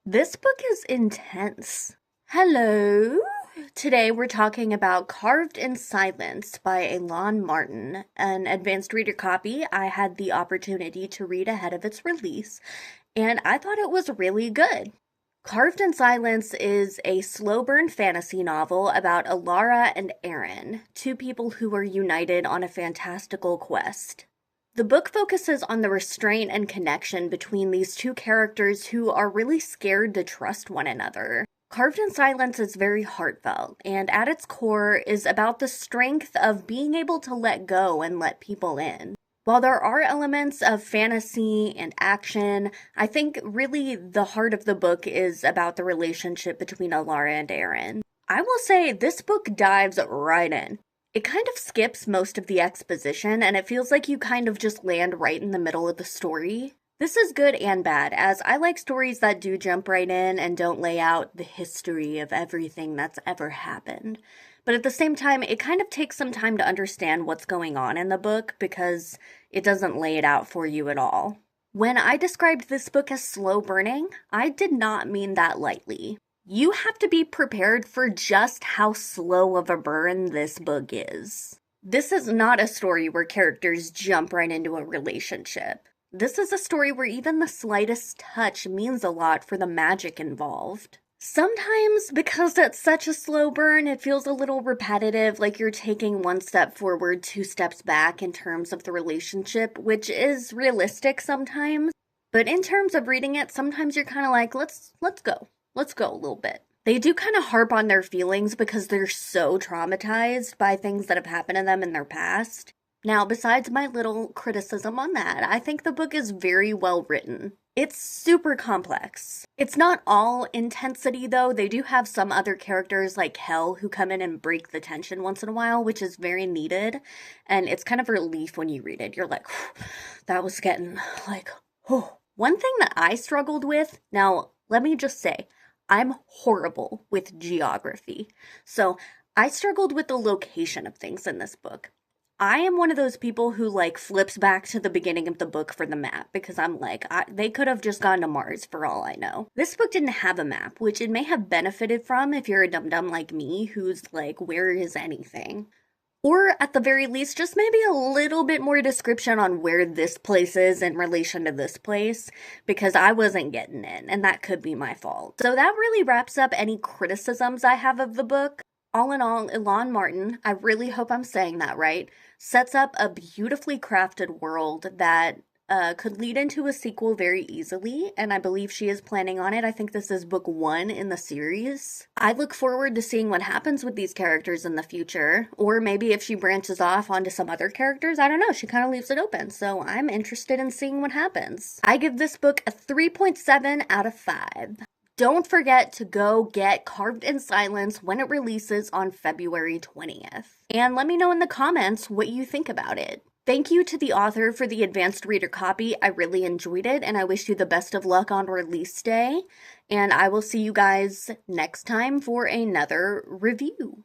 This book is intense. Hello. Today we're talking about Carved in Silence by Elan Martin, an advanced reader copy I had the opportunity to read ahead of its release, and I thought it was really good. Carved in Silence is a slow burn fantasy novel about Alara and Aaron, two people who are united on a fantastical quest. The book focuses on the restraint and connection between these two characters who are really scared to trust one another. Carved in Silence is very heartfelt, and at its core is about the strength of being able to let go and let people in. While there are elements of fantasy and action, I think really the heart of the book is about the relationship between Alara and Aaron. I will say this book dives right in. It kind of skips most of the exposition, and it feels like you kind of just land right in the middle of the story. This is good and bad, as I like stories that do jump right in and don't lay out the history of everything that's ever happened. But at the same time, it kind of takes some time to understand what's going on in the book because it doesn't lay it out for you at all. When I described this book as slow burning, I did not mean that lightly. You have to be prepared for just how slow of a burn this book is. This is not a story where characters jump right into a relationship. This is a story where even the slightest touch means a lot for the magic involved. Sometimes, because it's such a slow burn, it feels a little repetitive, like you're taking one step forward, two steps back in terms of the relationship, which is realistic sometimes. But in terms of reading it, sometimes you're kind of like, let's go. Let's go a little bit. They do kind of harp on their feelings because they're so traumatized by things that have happened to them in their past. Now, besides my little criticism on that, I think the book is very well written. It's super complex. It's not all intensity, though. They do have some other characters like Hell who come in and break the tension once in a while, which is very needed. And it's kind of a relief when you read it. You're like, that was getting like, oh. One thing that I struggled with, now, let me just say, I'm horrible with geography. So I struggled with the location of things in this book. I am one of those people who flips back to the beginning of the book for the map because I'm like, they could have just gone to Mars for all I know. This book didn't have a map, which it may have benefited from if you're a dum-dum like me who's like, where is anything? Or at the very least, just maybe a little bit more description on where this place is in relation to this place, because I wasn't getting it, and that could be my fault. So that really wraps up any criticisms I have of the book. All in all, Elan Martin, I really hope I'm saying that right, sets up a beautifully crafted world that could lead into a sequel very easily, and I believe she is planning on it. I think this is book 1 in the series. I look forward to seeing what happens with these characters in the future, or maybe if she branches off onto some other characters, I don't know, she kind of leaves it open, so I'm interested in seeing what happens. I give this book a 3.7 out of 5. Don't forget to go get Carved in Silence when it releases on February 20th. And let me know in the comments what you think about it. Thank you to the author for the advanced reader copy. I really enjoyed it, and I wish you the best of luck on release day. And I will see you guys next time for another review.